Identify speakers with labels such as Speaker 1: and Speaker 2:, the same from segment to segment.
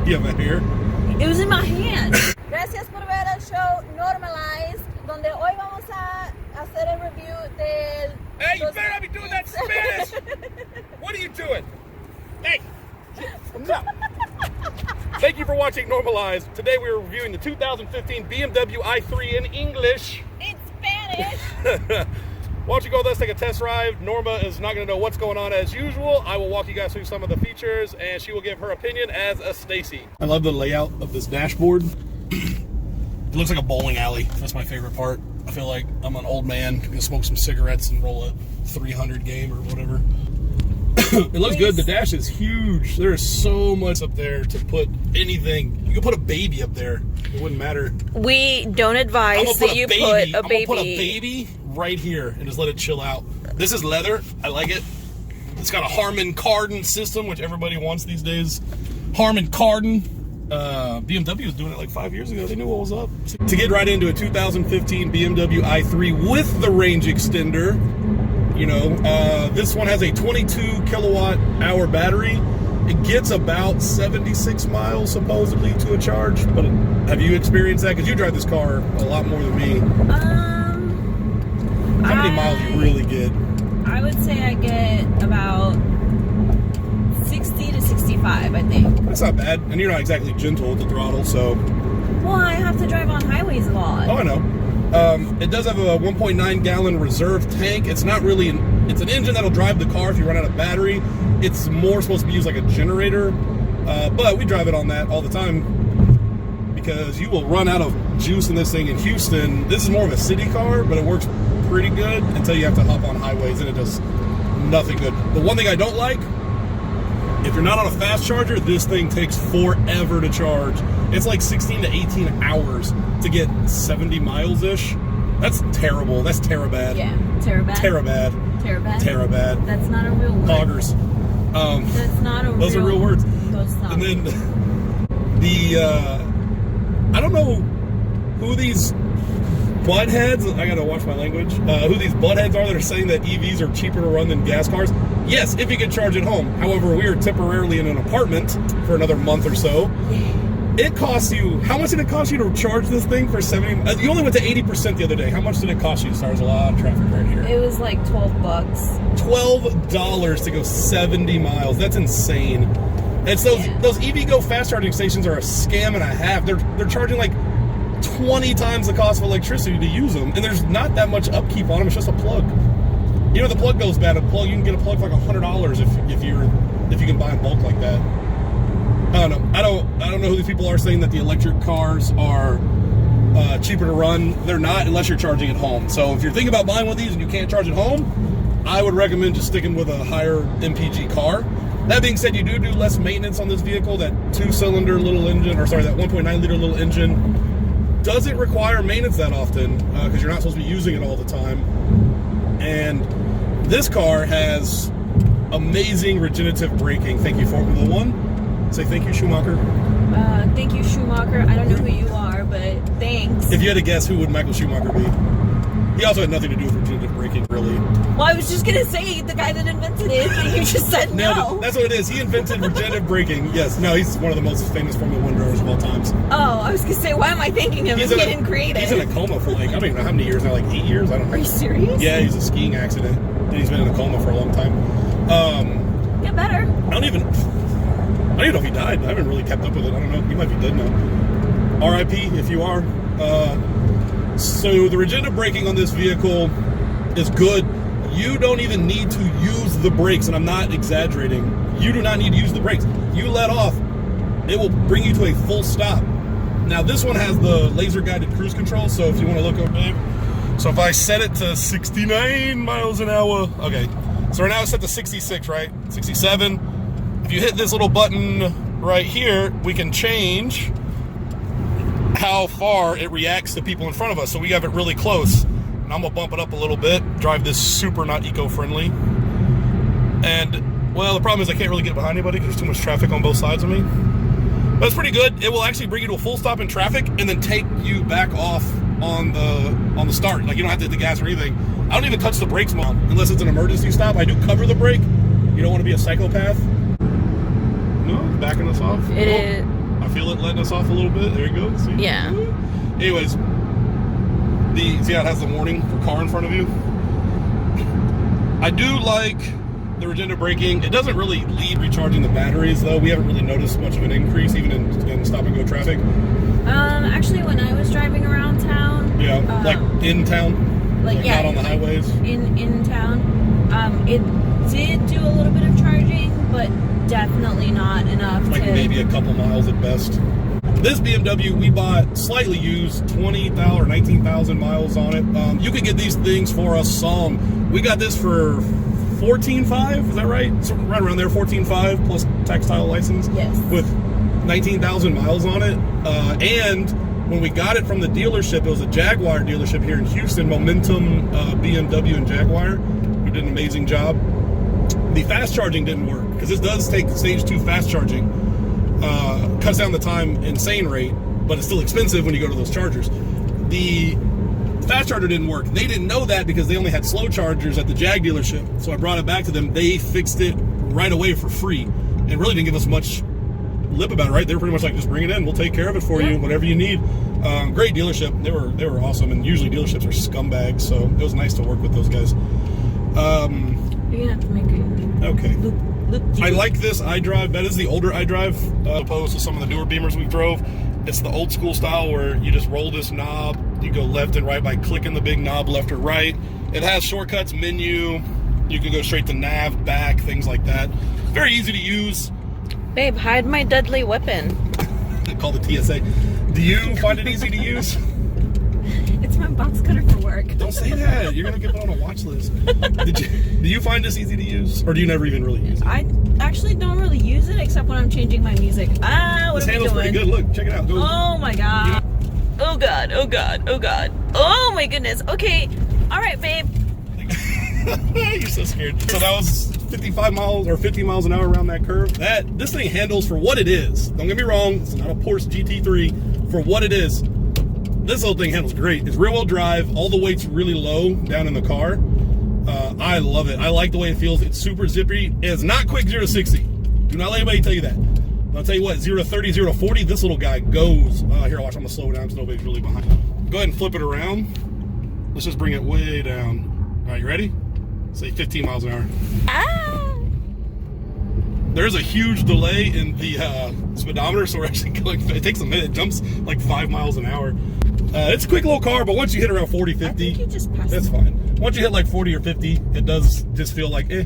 Speaker 1: You have a hair?
Speaker 2: It was in my hand. Gracias por ver el show Normalize, donde hoy vamos a hacer el review del...
Speaker 1: Hey, you better not be doing that in Spanish! What are you doing? Hey! No. Thank you for watching Normalize. Today we are reviewing the 2015 BMW i3 in English.
Speaker 2: In Spanish!
Speaker 1: Why don't you go with us, take a test drive. Norma is not going to know what's going on as usual. I will walk you guys through some of the features, and she will give her opinion as a Stacy. I love the layout of this dashboard. It looks like a bowling alley. That's my favorite part. I feel like I'm an old man, gonna smoke some cigarettes and roll a 300 game or whatever. It looks good. The dash is huge. There is so much up there to put anything. You could put a baby up there. It wouldn't matter.
Speaker 2: We don't advise that you put a baby.
Speaker 1: I'm gonna put a baby right here and just let it chill out. This is leather. I like it. It's got a Harman Kardon system, which everybody wants these days. Harman Kardon. BMW was doing it like 5 years ago. They knew what was up. To get right into a 2015 BMW i3 with the range extender, you know, this one has a 22 kilowatt hour battery. It gets about 76 miles supposedly to a charge, but have you experienced that? Because you drive this car a lot more than me. How many miles do you really get?
Speaker 2: I would say I get about 60 to 65, I think.
Speaker 1: That's not bad, and you're not exactly gentle with the throttle, so.
Speaker 2: Well, I have to drive on highways a lot.
Speaker 1: Oh, I know. It does have a 1.9 gallon reserve tank. It's not really it's an engine that'll drive the car if you run out of battery. It's more supposed to be used like a generator, but we drive it on that all the time because you will run out of juice in this thing in Houston. This is more of a city car, but it works pretty good until you have to hop on highways, and it does nothing good. The one thing I don't like, if you're not on a fast charger, this thing takes forever to charge. It's like 16 to 18 hours to get 70 miles-ish. That's terrible. That's terabad.
Speaker 2: Yeah, terabad.
Speaker 1: Terabad.
Speaker 2: Terabad.
Speaker 1: Terabad.
Speaker 2: That's not a real word.
Speaker 1: Poggers.
Speaker 2: That's not a
Speaker 1: those are real words.
Speaker 2: Those sound.
Speaker 1: And then the, I don't know who these buttheads, I gotta watch my language, who these buttheads are that are saying that EVs are cheaper to run than gas cars. Yes, if you can charge at home. However, we are temporarily in an apartment for another month or so. It costs you, how much did it cost you to charge this thing for 70? You only went to 80% the other day. How much did it cost you? So there's a lot of traffic right here.
Speaker 2: It was like 12 bucks.
Speaker 1: $12 to go 70 miles. That's insane. It's those EVgo fast charging stations are a scam and a half. They're charging like 20 times the cost of electricity to use them, and there's not that much upkeep on them. It's just a plug. You know, the plug goes bad. You can get a plug for like $100 if you can buy in bulk like that. I don't know. I don't know who these people are saying that the electric cars are cheaper to run. They're not unless you're charging at home. So if you're thinking about buying one of these and you can't charge at home, I would recommend just sticking with a higher MPG car. That being said, you do less maintenance on this vehicle. That 2-cylinder little engine, or sorry, that 1.9 liter little engine doesn't require maintenance that often because you're not supposed to be using it all the time. And this car has amazing regenerative braking. Thank you, Formula One. Say thank you, Schumacher.
Speaker 2: Thank you, Schumacher. I don't know who you are, but thanks.
Speaker 1: If you had to guess, who would Michael Schumacher be? He also had nothing to do with regenerative braking, really.
Speaker 2: Well, I was just going to say the guy that invented it, but you just said no.
Speaker 1: That's what it is. He invented regenerative braking. Yes. No, he's one of the most famous Formula One drivers of all times.
Speaker 2: Oh, I was going to say, why am I thanking him if he didn't create it?
Speaker 1: He's in a coma for like, I don't even know how many years now, like 8 years? I don't know.
Speaker 2: Are you serious?
Speaker 1: Yeah, he's a skiing accident, and he's been in a coma for a long time.
Speaker 2: Get better.
Speaker 1: I don't even know if he died. I haven't really kept up with it. I don't know. He might be dead now. R.I.P. if you are. So the regenerative braking on this vehicle is good. You don't even need to use the brakes, and I'm not exaggerating. You do not need to use the brakes. You let off, it will bring you to a full stop. Now this one has the laser guided cruise control, so if you want to look over there. So if I set it to 69 miles an hour, okay. So right now it's set to 66, right? 67. If you hit this little button right here, we can change how far it reacts to people in front of us. So we have it really close. And I'm gonna bump it up a little bit, drive this super not eco-friendly. And, well, the problem is I can't really get behind anybody because there's too much traffic on both sides of me. But it's pretty good. It will actually bring you to a full stop in traffic and then take you back off on the start. Like, you don't have to hit the gas or anything. I don't even touch the brakes, Mom, unless it's an emergency stop. I do cover the brake. You don't want to be a psychopath. No, it's backing us off.
Speaker 2: It is.
Speaker 1: I feel it letting us off a little bit. There you go. See?
Speaker 2: Yeah.
Speaker 1: Anyways, see how it has the warning for car in front of you? I do like the regenerative braking. It doesn't really lead recharging the batteries, though. We haven't really noticed much of an increase, even in stop-and-go traffic.
Speaker 2: Actually, when I was driving around town...
Speaker 1: Yeah, like in town? Like not on the highways? In town.
Speaker 2: It did do a little bit of charging, but definitely not enough
Speaker 1: like maybe a couple miles at best. This BMW we bought slightly used, 20,000 or 19,000 miles on it. You could get these things for a song. We got this for $14,500, is that right? So right around there, $14,500 plus textile license.
Speaker 2: Yes. With
Speaker 1: 19,000 miles on it. And when we got it from the dealership, it was a Jaguar dealership here in Houston, Momentum BMW and Jaguar, who did an amazing job. The fast charging didn't work because this does take stage 2 fast charging. Cuts down the time insane rate, but it's still expensive when you go to those chargers. The fast charger didn't work. They didn't know that because they only had slow chargers at the Jag dealership. So I brought it back to them. They fixed it right away for free and really didn't give us much lip about it, right? They were pretty much like, just bring it in. We'll take care of it for you, whatever you need. Great dealership. They were awesome, and usually dealerships are scumbags, so it was nice to work with those guys.
Speaker 2: You're gonna have to make it.
Speaker 1: Okay. I like this iDrive. That is the older iDrive, opposed to some of the newer Beamers we drove. It's the old school style where you just roll this knob. You go left and right by clicking the big knob left or right. It has shortcuts, menu. You can go straight to nav, back, things like that. Very easy to use.
Speaker 2: Babe, hide my deadly weapon.
Speaker 1: Call the TSA. Do you find it easy to use?
Speaker 2: It's my box cutter for work.
Speaker 1: Don't say that. You're going to get put on a watch list. Do you find this easy to use? Or do you never even really use it?
Speaker 2: I actually don't really use it except when I'm changing my music. What are we doing? This handle's
Speaker 1: pretty good. Look, check it out. Go.
Speaker 2: Oh my god. Oh god, oh god, oh god. Oh my goodness. Okay. Alright, babe.
Speaker 1: You're so scared. So that was 55 miles or 50 miles an hour around that curve. This thing handles for what it is. Don't get me wrong. It's not a Porsche GT3. For what it is, this whole thing handles great. It's rear-wheel drive. All the weight's really low down in the car. I love it. I like the way it feels. It's super zippy. It's not quick 0 to 60. Do not let anybody tell you that. I'll tell you what, 0 to 30, 0 to 40, this little guy goes. Here, watch. I'm going to slow it down so nobody's really behind. Go ahead and flip it around. Let's just bring it way down. All right, you ready? Say 15 miles an hour.
Speaker 2: Ah!
Speaker 1: There's a huge delay in the speedometer, so we're actually going, it takes a minute. It jumps like 5 miles an hour. It's a quick little car, but once you hit around 40, 50,
Speaker 2: I think you just passed
Speaker 1: that's fine. Once you hit like 40 or 50, it does just feel like eh.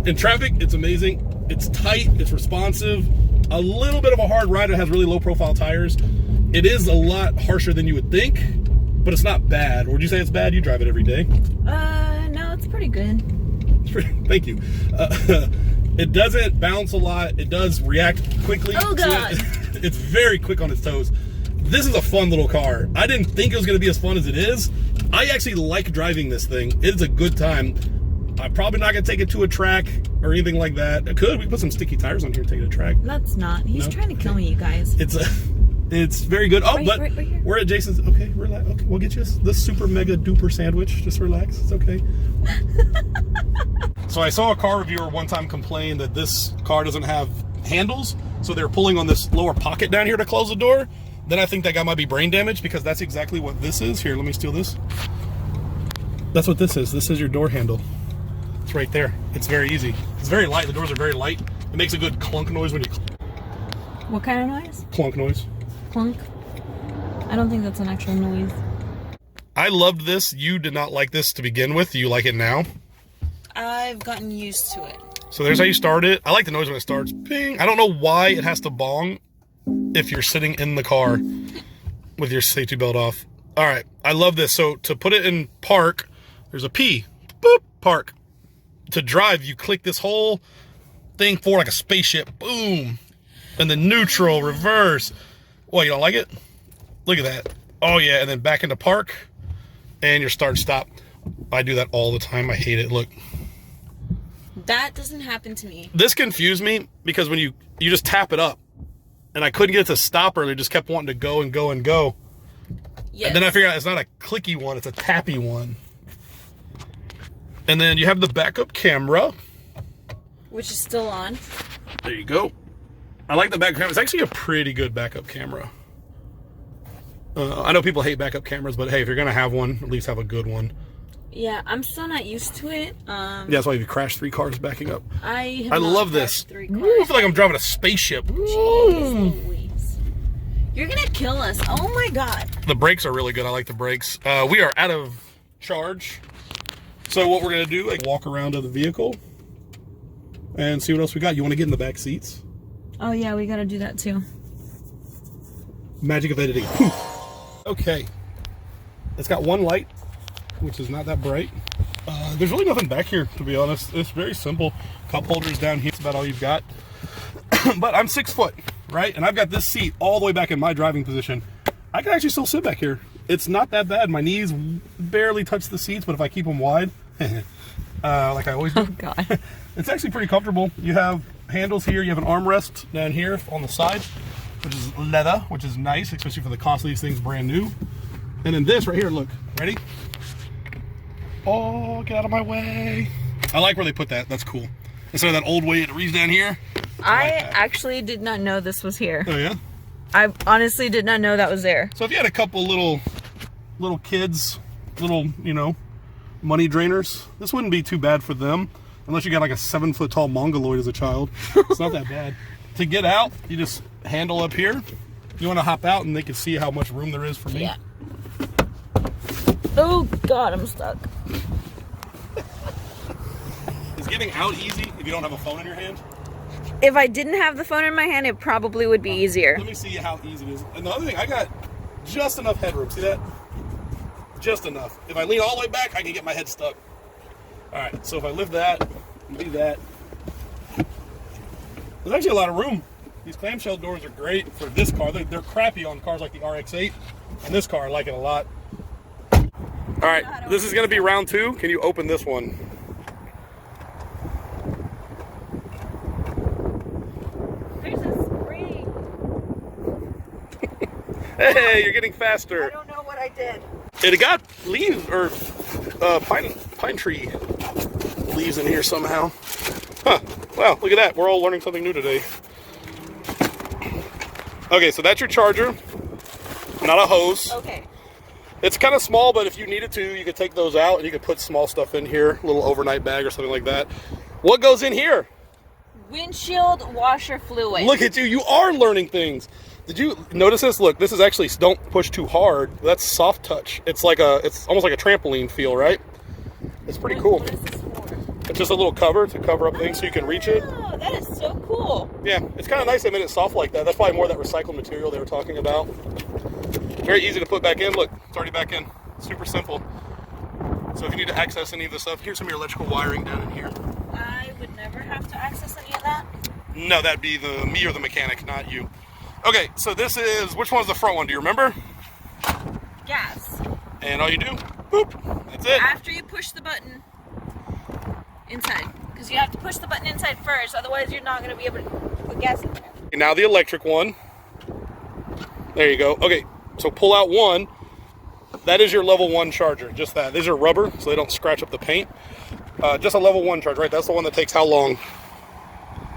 Speaker 1: In traffic, it's amazing. It's tight, it's responsive. A little bit of a hard ride. It has really low profile tires. It is a lot harsher than you would think, but it's not bad. Or would you say it's bad? You drive it every day.
Speaker 2: No, it's pretty good.
Speaker 1: Thank you. It doesn't bounce a lot. It does react quickly.
Speaker 2: Oh god.
Speaker 1: So it's very quick on its toes. This is a fun little car. I didn't think it was going to be as fun as it is. I actually like driving this thing. It's a good time. I'm probably not going to take it to a track or anything like that. I could. We put some sticky tires on here and take it to a track.
Speaker 2: That's not. He's trying to kill me, you guys.
Speaker 1: It's very good. Oh,
Speaker 2: right,
Speaker 1: but
Speaker 2: right here.
Speaker 1: We're at Jason's. Okay, relax. Okay, we'll get you this super mega duper sandwich. Just relax. It's okay. So I saw a car reviewer one time complain that this car doesn't have handles, so they're pulling on this lower pocket down here to close the door. Then I think that guy might be brain damaged because that's exactly what this is. Here, let me steal this. That's what this is. This is your door handle. It's right there. It's very easy. It's very light. The doors are very light. It makes a good clunk noise when you...
Speaker 2: What kind of noise?
Speaker 1: Clunk noise.
Speaker 2: Clunk? I don't think that's an actual noise.
Speaker 1: I loved this. You did not like this to begin with. Do you like it now?
Speaker 2: I've gotten used to it.
Speaker 1: So there's how you start it. I like the noise when it starts. Ping. I don't know why it has to bong if you're sitting in the car with your safety belt off. All right. I love this. So to put it in park, there's a P. Boop. Park. To drive, you click this whole thing forward like a spaceship. Boom. And then neutral, reverse. Well, you don't like it? Look at that. Oh, yeah. And then back into park. And your start stop. I do that all the time. I hate it. Look.
Speaker 2: That doesn't happen to me.
Speaker 1: This confused me because when you just tap it up. And I couldn't get it to stop earlier. Just kept wanting to go and go and go. Yes. And then I figured out it's not a clicky one. It's a tappy one. And then you have the backup camera.
Speaker 2: Which is still on.
Speaker 1: There you go. I like the back camera. It's actually a pretty good backup camera. I know people hate backup cameras, but hey, if you're gonna have one, at least have a good one.
Speaker 2: Yeah, I'm still not used to it.
Speaker 1: Yeah, that's why you crashed 3 cars backing up.
Speaker 2: I
Speaker 1: love this.
Speaker 2: 3
Speaker 1: Ooh,
Speaker 2: cars.
Speaker 1: I feel like I'm driving a spaceship.
Speaker 2: Jeez Louise. You're gonna kill us. Oh my god.
Speaker 1: The brakes are really good. I like the brakes. We are out of charge. So what we're gonna do, like, walk around to the vehicle and see what else we got. You want to get in the back seats?
Speaker 2: Oh yeah, we gotta do that too.
Speaker 1: Magic of editing. Okay. It's got one light, which is not that bright. There's really nothing back here, to be honest. It's very simple. Cup holders down here. That's about all you've got. But I'm 6 foot, right? And I've got this seat all the way back in my driving position. I can actually still sit back here. It's not that bad. My knees barely touch the seats, but if I keep them wide, like I always do,
Speaker 2: Oh god.
Speaker 1: it's actually pretty comfortable. You have handles here. You have an armrest down here on the side, which is leather, which is nice, especially for the cost of these things brand new. And then this right here, look, ready? Oh, get out of my way. I like where they put that. That's cool. Instead of that old way it reads down here.
Speaker 2: I actually did not know this was here.
Speaker 1: Oh yeah?
Speaker 2: I honestly did not know that was there.
Speaker 1: So if you had a couple little kids, little, you know, money drainers, this wouldn't be too bad for them. Unless you got like a 7 foot tall mongoloid as a child. It's not that bad. To get out, you just handle up here. You want to hop out and they can see how much room there is for me.
Speaker 2: Yeah. Oh god, I'm stuck.
Speaker 1: Is getting out easy if you don't have a phone in your hand?
Speaker 2: If I didn't have the phone in my hand, it probably would be easier.
Speaker 1: Let me see how easy it is. And the other thing, I got just enough headroom. See that? Just enough. If I lean all the way back, I can get my head stuck. All right, so if I lift that and do that, there's actually a lot of room. These clamshell doors are great for this car. They're crappy on cars like the RX-8. And this car, I like it a lot. All right, this is gonna be round 2. Can you open this one?
Speaker 2: There's a spring.
Speaker 1: Hey, you're getting faster.
Speaker 2: I don't know what I did.
Speaker 1: It got leaves or pine tree leaves in here somehow. Huh. Wow, look at that. We're all learning something new today. Okay, so that's your charger. Not a hose.
Speaker 2: Okay.
Speaker 1: It's kind of small, but if you needed to, you could take those out and you could put small stuff in here, a little overnight bag or something like that. What goes in here?
Speaker 2: Windshield washer fluid.
Speaker 1: Look at you. You are learning things. Did you notice this? Look, this is actually, don't push too hard. That's soft touch. It's almost like a trampoline feel, right? It's pretty cool.
Speaker 2: What is this for?
Speaker 1: It's just a little cover to cover up things so you can reach it.
Speaker 2: Oh, that is so cool.
Speaker 1: Yeah, it's kind of nice they made it soft like that. That's probably more of that recycled material they were talking about. Very easy to put back in. Look, it's already back in. Super simple. So if you need to access any of this stuff, here's some of your electrical wiring down in here.
Speaker 2: I would never have to access any of that.
Speaker 1: No, that'd be me or the mechanic, not you. Okay, so this is, which one's the front one? Do you remember?
Speaker 2: Gas.
Speaker 1: And all you do, boop, that's it.
Speaker 2: After you push the button inside. Because you have to push the button inside first, otherwise you're not going to be able to put gas in there.
Speaker 1: Now the electric one. There you go. Okay, so pull out one. That is your level 1 charger, just that. These are rubber, so they don't scratch up the paint. Just a level 1 charger, right? That's the one that takes how long?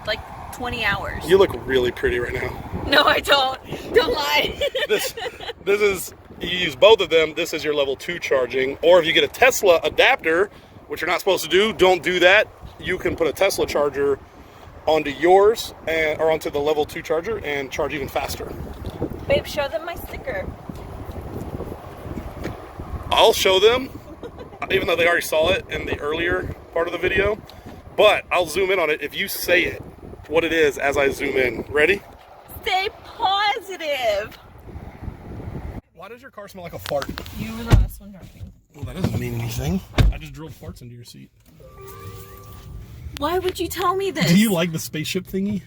Speaker 2: Like 20 hours.
Speaker 1: You look really pretty right now.
Speaker 2: No, I don't. Don't lie.
Speaker 1: This is, you use both of them, this is your level 2 charging. Or if you get a Tesla adapter, which you're not supposed to do, don't do that. You can put a Tesla charger onto yours, or onto the level 2 charger and charge even faster.
Speaker 2: Babe, show them my sticker.
Speaker 1: I'll show them, even though they already saw it in the earlier part of the video, but I'll zoom in on it if you say it, what it is, as I zoom in. Ready?
Speaker 2: Stay positive.
Speaker 1: Why does your car smell like a fart?
Speaker 2: You were the last one driving.
Speaker 1: Well, that doesn't mean anything. I just drilled farts into your seat.
Speaker 2: Why would you tell me this?
Speaker 1: Do you like the spaceship thingy?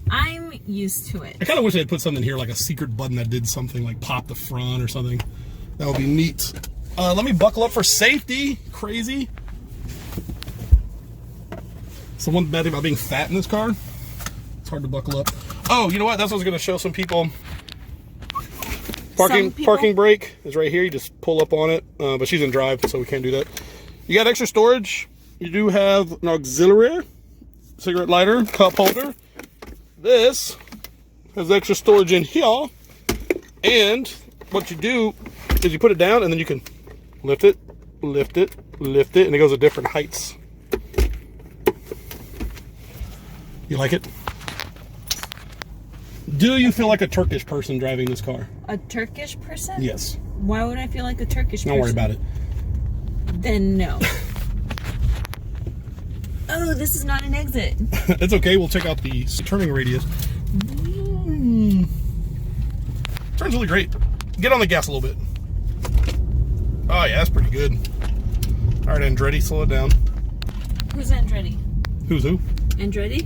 Speaker 2: I'm used to it.
Speaker 1: I kind of wish they had put something here, like a secret button that did something, like pop the front or something. That would be neat. Let me buckle up for safety. Crazy. So one bad thing about being fat in this car, it's hard to buckle up. Oh, you know what? That's what I was going to show some people. Parking brake is right here. You just pull up on it. But she's in drive, so we can't do that. You got extra storage. You do have an auxiliary, cigarette lighter, cup holder. This Has extra storage in here. And what you do is you put it down and then you can lift it, lift it, lift it, and it goes at different heights. You like it? Do you feel like a Turkish person driving this car?
Speaker 2: A Turkish person?
Speaker 1: Yes.
Speaker 2: Why would I feel like a Turkish person?
Speaker 1: Don't worry about it.
Speaker 2: Then no. Oh, this is not an exit.
Speaker 1: It's okay. We'll check out the turning radius. Turns really great. Get on the gas a little bit. Oh, yeah, that's pretty good. All right, Andretti, slow it down.
Speaker 2: Who's Andretti?
Speaker 1: Who's who?
Speaker 2: Andretti?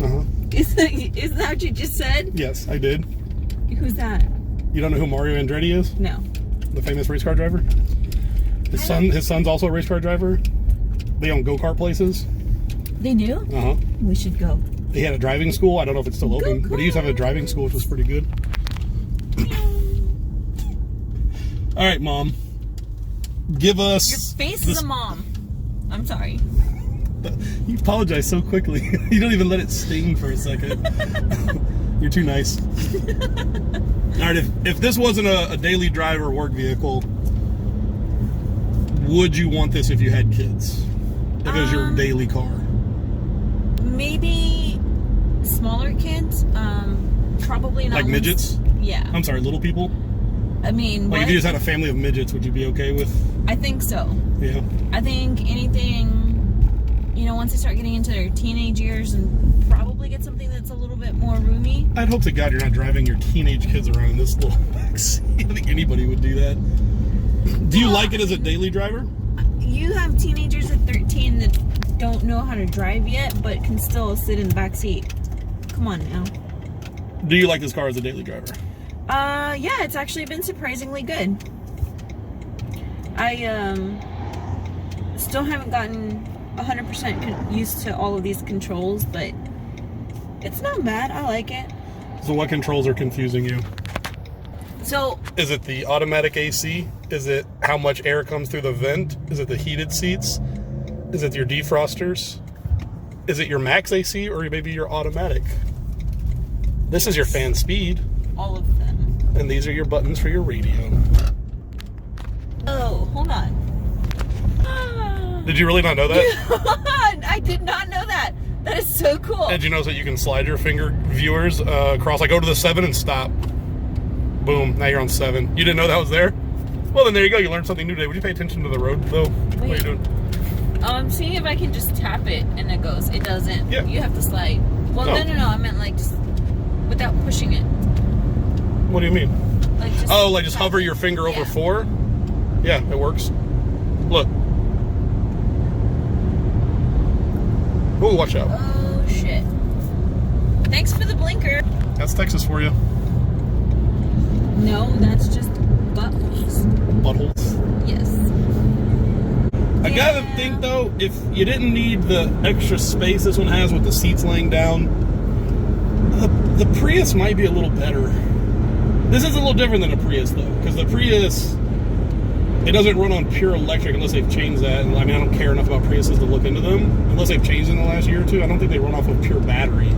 Speaker 1: Uh-huh.
Speaker 2: Isn't that what you just said?
Speaker 1: Yes, I did.
Speaker 2: Who's that?
Speaker 1: You don't know who Mario Andretti is?
Speaker 2: No.
Speaker 1: The famous race car driver? His son's also a race car driver. They own go-kart places.
Speaker 2: They do?
Speaker 1: Uh-huh.
Speaker 2: We should go.
Speaker 1: He had a driving school. I don't know if it's still open, but he used to have a driving school, which was pretty good. All right, Mom. Give us...
Speaker 2: Your face is a mom. I'm sorry.
Speaker 1: You apologize so quickly. You don't even let it sting for a second. You're too nice. All right, if this wasn't a daily drive or work vehicle, would you want this if you had kids? If it was your daily car?
Speaker 2: Maybe smaller kids. Probably not.
Speaker 1: Like midgets?
Speaker 2: Yeah.
Speaker 1: I'm sorry, little people?
Speaker 2: I mean,
Speaker 1: like if you just had a family of midgets, would you be okay with?
Speaker 2: I think so.
Speaker 1: Yeah.
Speaker 2: I think anything, you know, once they start getting into their teenage years, and probably get something that's a little bit more roomy.
Speaker 1: I'd hope to God you're not driving your teenage kids around in this little back seat. I think anybody would do that. Do you like it as a daily driver?
Speaker 2: You have teenagers at 13 that don't know how to drive yet, but can still sit in the back seat. Come on now.
Speaker 1: Do you like this car as a daily driver?
Speaker 2: Yeah, it's actually been surprisingly good. I still haven't gotten 100% used to all of these controls, but it's not bad. I like it.
Speaker 1: So what controls are confusing you?
Speaker 2: So
Speaker 1: is it the automatic AC? Is it how much air comes through the vent? Is it the heated seats? Is it your defrosters? Is it your max AC or maybe your automatic? This is your fan speed.
Speaker 2: All of them.
Speaker 1: And these are your buttons for your radio.
Speaker 2: Oh, hold on.
Speaker 1: Did you really not know that?
Speaker 2: I did not know that. That is so cool.
Speaker 1: Did you know that you can slide your finger viewers across, like go to the 7 and stop. Boom, now you're on 7. You didn't know that was there? Well, then there you go. You learned something new today. Would you pay attention to the road, though? What are you doing?
Speaker 2: I'm seeing if I can just tap it and it goes. It doesn't.
Speaker 1: Yeah.
Speaker 2: You have to slide. Well, no. I meant like just without pushing it.
Speaker 1: What do you mean?
Speaker 2: Like just
Speaker 1: like just hover your finger over 4? Yeah, it works. Look. Oh, watch out.
Speaker 2: Oh, shit. Thanks for the blinker.
Speaker 1: That's Texas for you.
Speaker 2: No, that's just buttholes.
Speaker 1: Buttholes?
Speaker 2: Yes.
Speaker 1: I gotta think, though, if you didn't need the extra space this one has with the seats laying down, the Prius might be a little better. This is a little different than a Prius, though, because the Prius, it doesn't run on pure electric unless they've changed that. And I mean, I don't care enough about Priuses to look into them. Unless they've changed in the last year or two, I don't think they run off of pure battery.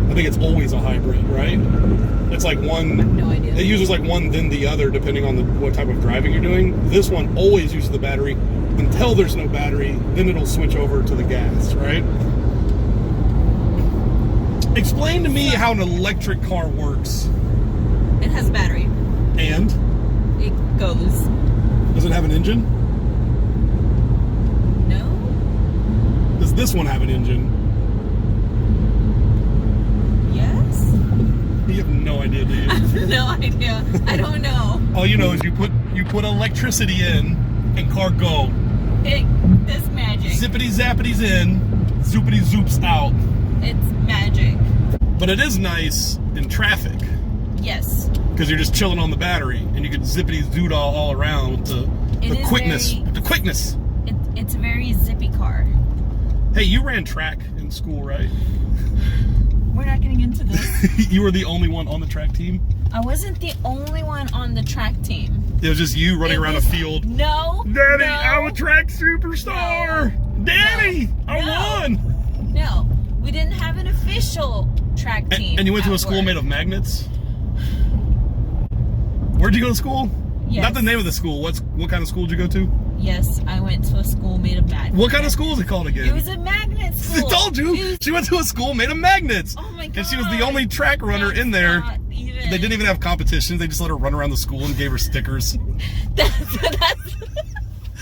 Speaker 1: I think it's always a hybrid, right? It's like one.
Speaker 2: I have no idea.
Speaker 1: It uses like one, then the other, depending on what type of driving you're doing. This one always uses the battery until there's no battery. Then it'll switch over to the gas, right? Explain to me how an electric car works.
Speaker 2: It has battery.
Speaker 1: And?
Speaker 2: It goes.
Speaker 1: Does it have an engine?
Speaker 2: No.
Speaker 1: Does this one have an engine?
Speaker 2: Yes.
Speaker 1: You have no idea, do you?
Speaker 2: I have no idea. I don't know.
Speaker 1: All you know is you put electricity in and car go.
Speaker 2: It does magic.
Speaker 1: Zippity zappity's in, zoopity zoops out.
Speaker 2: It's magic.
Speaker 1: But it is nice in traffic.
Speaker 2: Yes.
Speaker 1: Because you're just chilling on the battery and you can zippity zoot all around with the quickness. The quickness.
Speaker 2: It's a very zippy car.
Speaker 1: Hey, you ran track in school, right?
Speaker 2: We're not getting into this.
Speaker 1: You were the only one on the track team?
Speaker 2: I wasn't the only one on the track team.
Speaker 1: It was just you running around a field.
Speaker 2: No.
Speaker 1: Daddy,
Speaker 2: no,
Speaker 1: I'm a track superstar. No, Daddy, I won.
Speaker 2: No, we didn't have an official. initial track team.
Speaker 1: And you went to
Speaker 2: at
Speaker 1: a school
Speaker 2: work.
Speaker 1: made of magnets? Where'd you go to school?
Speaker 2: Yes.
Speaker 1: Not the name of the school. What kind of school did you go to?
Speaker 2: Yes, I went to a school made of magnets.
Speaker 1: What kind of school is it called again?
Speaker 2: It was a magnet school.
Speaker 1: I told you. She went to a school made of magnets.
Speaker 2: Oh my god.
Speaker 1: And she was the only track runner in there. They didn't even have competitions. They just let her run around the school and gave her stickers.
Speaker 2: That's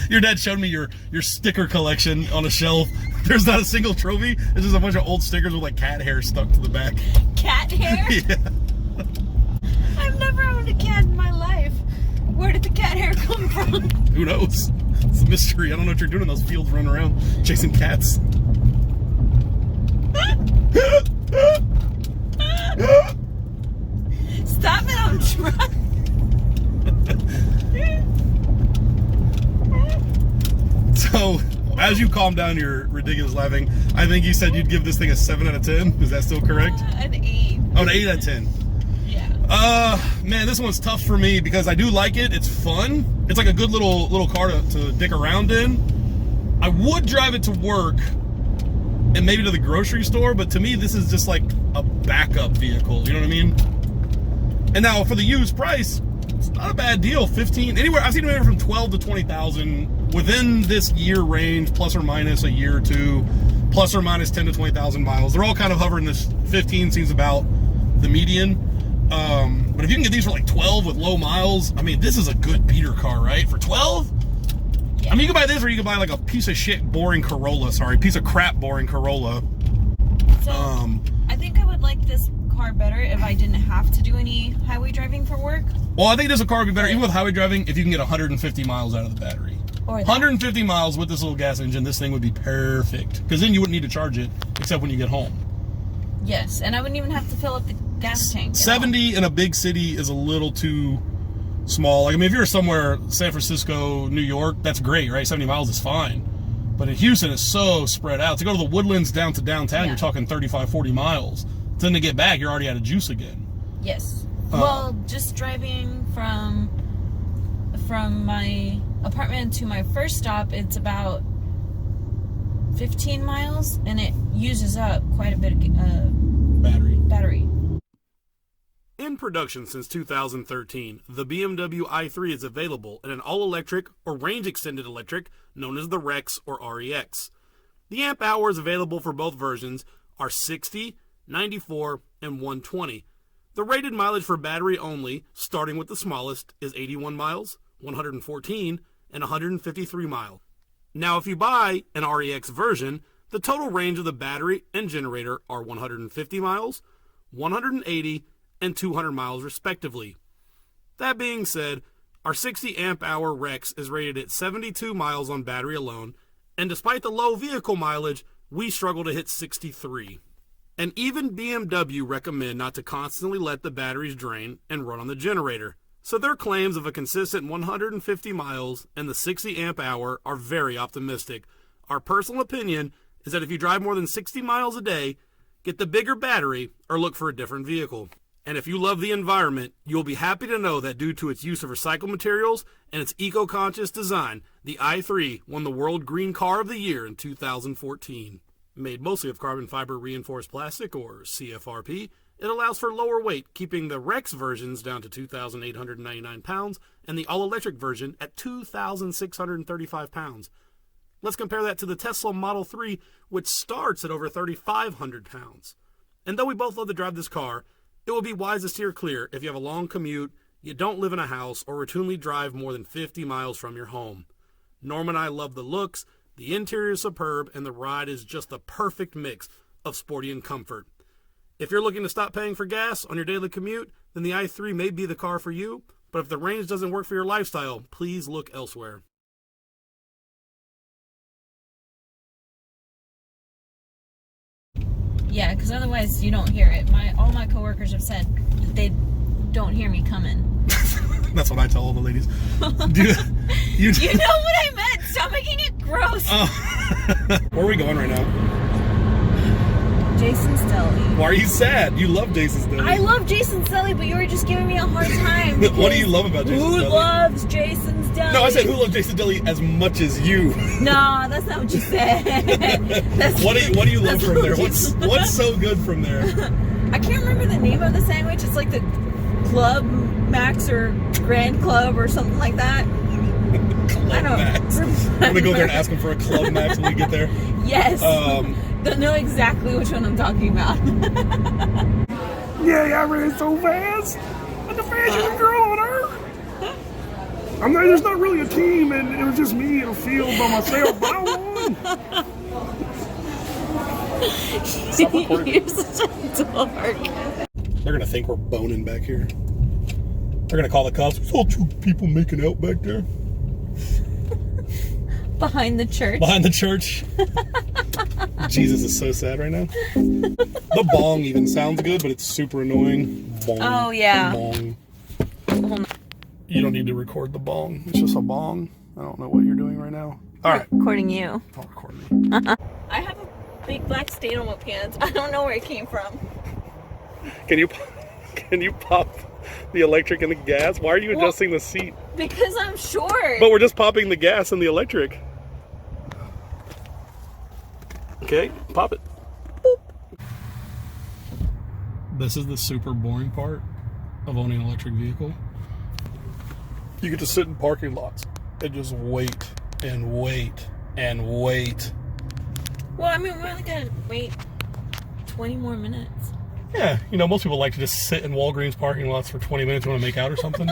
Speaker 1: Your dad showed me your sticker collection on a shelf. There's not a single trophy. It's just a bunch of old stickers with like cat hair stuck to the back.
Speaker 2: cat hair?
Speaker 1: Yeah.
Speaker 2: I've never owned a cat in my life. Where did the cat hair come from?
Speaker 1: Who knows? It's a mystery. I don't know what you're doing in those fields running around chasing cats.
Speaker 2: Stop it, I'm trying.
Speaker 1: So, as you calm down your ridiculous laughing, I think you said you'd give this thing a 7 out of 10. Is that still correct?
Speaker 2: An 8.
Speaker 1: Oh, an 8 out of 10.
Speaker 2: Yeah.
Speaker 1: Man, this one's tough for me because I do like it. It's fun. It's like a good little car to dick around in. I would drive it to work and maybe to the grocery store, but to me, this is just like a backup vehicle. You know what I mean? And now for the used price, it's not a bad deal. 15, anywhere, I've seen it anywhere from 12 to 20,000 within this year range, plus or minus a year or two, plus or minus 10 to 20,000 miles. They're all kind of hovering this 15 seems about the median. But if you can get these for like 12 with low miles, I mean, this is a good beater car, right? For 12? Yeah. I mean, you can buy this or you can buy like a piece of shit boring Corolla, piece of crap boring Corolla.
Speaker 2: So, I think I would like this car better if I didn't have to do any highway driving for work.
Speaker 1: Well, I think this car would be better, even with highway driving, if you can get 150 miles out of the battery.
Speaker 2: Or
Speaker 1: 150 miles with this little gas engine, this thing would be perfect. Because then you wouldn't need to charge it, except when you get home.
Speaker 2: Yes, and I wouldn't even have to fill up the gas tank.
Speaker 1: 70 in a big city is a little too small. Like, I mean, if you're somewhere, San Francisco, New York, that's great, right? 70 miles is fine. But in Houston, it's so spread out. To go to the Woodlands down to downtown, you're talking 35, 40 miles. Then to get back, you're already out of juice again.
Speaker 2: Yes. Well, just driving from my apartment to my first stop, it's about 15 miles, and it uses up quite a bit of battery.
Speaker 1: In production since 2013, the BMW i3 is available in an all-electric or range-extended electric known as the REX or REX. The amp hours available for both versions are 60, 94, and 120. The rated mileage for battery only, starting with the smallest, is 81 miles, 114, and 153 miles. Now, if you buy an REX version, the total range of the battery and generator are 150 miles, 180, and 200 miles respectively. That being said, our 60 amp hour REX is rated at 72 miles on battery alone, and despite the low vehicle mileage, we struggle to hit 63. And even BMW recommend not to constantly let the batteries drain and run on the generator. So their claims of a consistent 150 miles and the 60 amp hour are very optimistic. Our personal opinion is that if you drive more than 60 miles a day, get the bigger battery or look for a different vehicle. And if you love the environment, you'll be happy to know that due to its use of recycled materials and its eco-conscious design, the i3 won the World Green Car of the Year in 2014. Made mostly of carbon fiber reinforced plastic, or CFRP, it allows for lower weight, keeping the REX versions down to 2,899 pounds and the all-electric version at 2,635 pounds. Let's compare that to the Tesla Model 3, which starts at over 3,500 pounds. And though we both love to drive this car, it would be wise to steer clear if you have a long commute, you don't live in a house, or routinely drive more than 50 miles from your home. Norma and I love the looks, the interior is superb, and the ride is just the perfect mix of sporty and comfort. If you're looking to stop paying for gas on your daily commute, then the i3 may be the car for you, but if the range doesn't work for your lifestyle, please look elsewhere.
Speaker 2: Yeah, because otherwise you don't hear it. All my coworkers have said that they don't hear me coming.
Speaker 1: That's what I tell all the ladies.
Speaker 2: You know what I meant. Stop making it gross.
Speaker 1: Where are we going right now?
Speaker 2: Jason's Deli.
Speaker 1: Why are you sad? You love Jason's Deli.
Speaker 2: I love Jason's Deli, but you were just giving me a hard time.
Speaker 1: What do you love about Jason's Deli?
Speaker 2: Who loves Jason's Deli?
Speaker 1: No, I said who loves Jason's Deli as much as you.
Speaker 2: No, that's not what you said.
Speaker 1: What do you love from there? What's so good from there?
Speaker 2: I can't remember the name of the sandwich. It's like the Club Max or Grand Club or something like that.
Speaker 1: Club Max. I'm gonna go there and ask him for a Club Max when we get there.
Speaker 2: Yes. Don't know exactly which one I'm talking about.
Speaker 3: Yeah, I ran so fast. I'm the fastest girl on earth. I'm not, there's not really a team, and it was just me in a field by myself, but I won.
Speaker 2: You're such a dork.
Speaker 1: They're gonna think we're boning back here. They're gonna call the cops. There's all two people making out back there.
Speaker 2: Behind the church.
Speaker 1: Behind the church. Jesus is so sad right now. The bong even sounds good, but it's super annoying. Bong.
Speaker 2: Oh, yeah.
Speaker 1: Bong. You don't need to record the bong. It's just a bong. I don't know what you're doing right now. All right.
Speaker 2: Recording you.
Speaker 1: Don't record me.
Speaker 2: I have a big black stain on my pants. I don't know where it came from.
Speaker 1: Can you pop the electric and the gas? Why are you adjusting the seat?
Speaker 2: Because I'm short.
Speaker 1: But we're just popping the gas and the electric. Okay, pop it. Boop. This is the super boring part of owning an electric vehicle. You get to sit in parking lots and just wait and wait and wait.
Speaker 2: Well, I mean, we're only gonna wait 20 more minutes.
Speaker 1: Yeah, you know, most people like to just sit in Walgreens parking lots for 20 minutes. You want to make out or something?